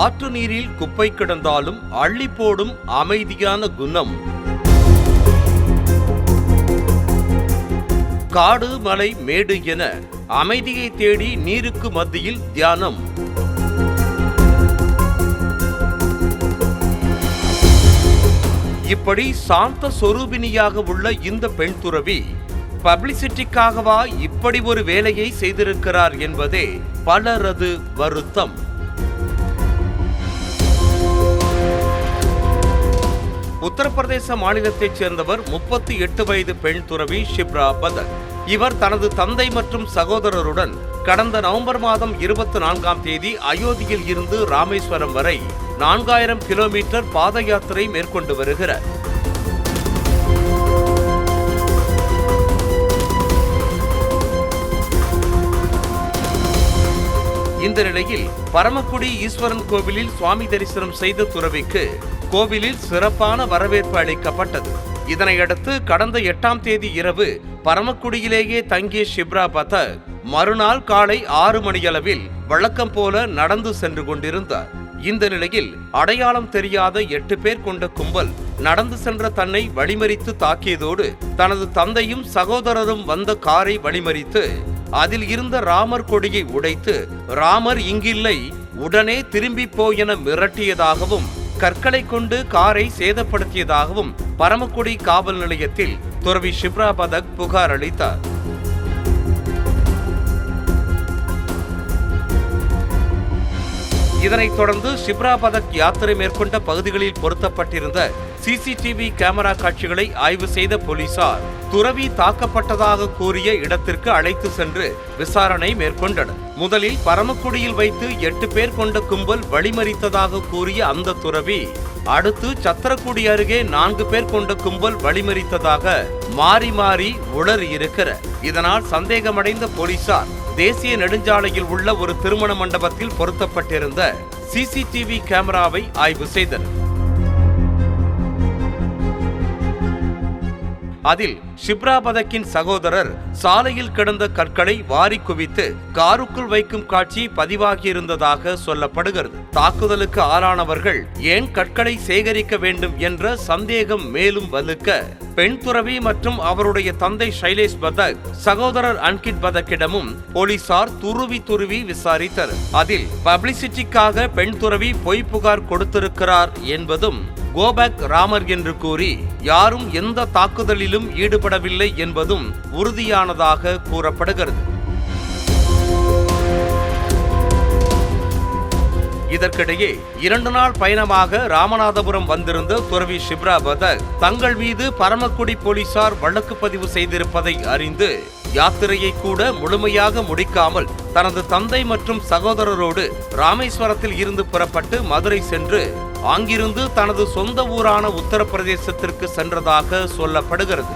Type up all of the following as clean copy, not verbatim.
ஆற்று நீரில் குப்பை கிடந்தாலும் அள்ளி போடும் அமைதியான குணம். காடு மலை மேடு என அமைதியை தேடி நீருக்கு மத்தியில் தியானம். இப்படி சாந்த சொரூபினியாக உள்ள இந்த பெண் துறவி பப்ளிசிட்டிக்காகவா இப்படி ஒரு வேலையை செய்திருக்கிறார் என்பதே பலரது வருத்தம். உத்தரப்பிரதேச மாநிலத்தைச் சேர்ந்தவர் 38 வயது பெண் துறவி ஷிப்ரா பதக். இவர் தனது தந்தை மற்றும் சகோதரருடன் கடந்த நவம்பர் மாதம் 24ஆம் தேதி அயோத்தியில் இருந்து ராமேஸ்வரம் வரை 4000 கிலோமீட்டர் பாத யாத்திரை மேற்கொண்டு வருகிறார். இந்த நிலையில் பரமக்குடி ஈஸ்வரன் கோவிலில் சுவாமி தரிசனம் செய்த துறவிக்கு கோவிலில் சிறப்பான வரவேற்பு அளிக்கப்பட்டது. இதனையடுத்து கடந்த 8ஆம் தேதி இரவு பரமக்குடியிலேயே தங்கிய ஷிப்ரா பதக் மறுநாள் காலை 6 மணியளவில் வழக்கம் போல நடந்து சென்று கொண்டிருந்தார். இந்த நிலையில் அடையாளம் தெரியாத 8 பேர் கொண்ட கும்பல் நடந்து சென்ற தன்னை வழிமறித்து தாக்கியதோடு தனது தந்தையும் சகோதரரும் வந்த காரை வழிமறித்து அதில் இருந்த ராமர் கொடியை உடைத்து ராமர் இங்கில்லை உடனே திரும்பி போ என மிரட்டியதாகவும் கற்களை கொண்டு காரை சேதப்படுத்தியதாகவும் பரமக்குடி காவல் நிலையத்தில் துறவி ஷிப்ரா பதக் புகார் அளித்தார். இதனைத் தொடர்ந்து ஷிப்ரா பதக் யாத்திரை மேற்கொண்ட பகுதிகளில் பொருத்தப்பட்டிருந்த சிசிடிவி கேமரா காட்சிகளை ஆய்வு செய்த போலீசார் துறவி தாக்கப்பட்டதாக கூறிய இடத்திற்கு அழைத்து சென்று விசாரணை மேற்கொண்டனர். முதலில் பரமக்குடியில் வைத்து 8 பேர் கொண்ட கும்பல் வழிமறித்ததாக கூறிய அந்த துறவி அடுத்து சத்திரக்குடி அருகே 4 பேர் கொண்ட கும்பல் வழிமறித்ததாக மாறி மாறி உளறியிருக்கிறார். இதனால் சந்தேகமடைந்த போலீசார் தேசிய நெடுஞ்சாலையில் உள்ள ஒரு திருமண மண்டபத்தில் பொருத்தப்பட்டிருந்த சிசிடிவி கேமராவை ஆய்வு செய்தனர். அதில் ஷிப்ரா பதக்கின் சகோதரர் சாலையில் கிடந்த கற்களை வாரி குவித்து காருக்குள் வைக்கும் காட்சி பதிவாகியிருந்ததாக சொல்லப்படுகிறது. தாக்குதலுக்கு ஆளானவர்கள் ஏன் கற்களை சேகரிக்க வேண்டும் என்ற சந்தேகம் மேலும் வலுக்க பெண் துறவி மற்றும் அவருடைய தந்தை ஷைலேஷ் பதக் சகோதரர் அன்கிட் பதக்கிடமும் போலீசார் துருவி விசாரித்தனர். அதில் பப்ளிசிட்டிக்காக பெண் துறவி பொய் புகார் கொடுத்திருக்கிறார் என்பதும் கோபேக் ராமர் என்று கூறி யாரும் எந்த தாக்குதலிலும் ஈடுபடவில்லை என்பதும் உறுதியானதாக கூறப்படுகிறது. இதற்கிடையே 2 நாள் பயணமாக ராமநாதபுரம் வந்திருந்த துறவி ஷிப்ரா பதக் தங்கள் மீது பரமக்குடி போலீசார் வழக்கு பதிவு செய்திருப்பதை அறிந்து யாத்திரையை கூட முழுமையாக முடிக்காமல் தனது தந்தை மற்றும் சகோதரரோடு ராமேஸ்வரத்தில் இருந்து புறப்பட்டு மதுரை சென்று அங்கிருந்து தனது சொந்த ஊரான உத்தரப்பிரதேசத்திற்கு சென்றதாக சொல்லப்படுகிறது.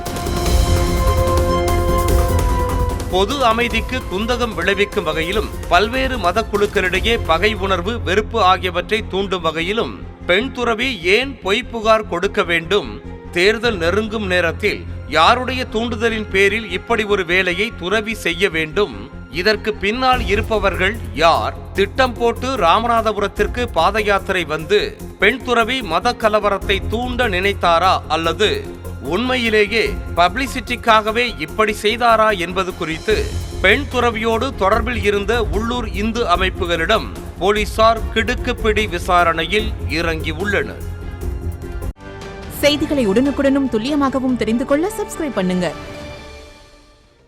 பொது அமைதிக்கு குந்தகம் விளைவிக்கும் வகையிலும் பல்வேறு மத குழுக்களிடையே பகை உணர்வு வெறுப்பு ஆகியவற்றை தூண்டும் வகையிலும் பெண் துறவி ஏன் பொய் புகார் கொடுக்க வேண்டும்? தேர்தல் நெருங்கும் நேரத்தில் யாருடைய தூண்டுதலின் பேரில் இப்படி ஒரு வேலையை துறவி செய்ய வேண்டும்? இதற்கு பின்னால் இருப்பவர்கள் யார்? திட்டம் போட்டு ராமநாதபுரத்திற்கு பாத யாத்திரை வந்து பெண் துறவி மத கலவரத்தை தூண்ட நினைத்தாரா அல்லது உண்மையிலேயே பப்ளிசிட்டிக்காகவே இப்படி செய்தாரா என்பது குறித்து பெண் துறவியோடு தொடர்பில் இருந்த உள்ளூர் இந்து அமைப்புகளிடம் போலீசார் கிடுக்குப்பிடி விசாரணையில் இறங்கி உள்ளனர். செய்திகளை உடனுக்குடனும் துல்லியமாகவும் தெரிந்து கொள்ள சப்ஸ்கிரைப் பண்ணுங்க.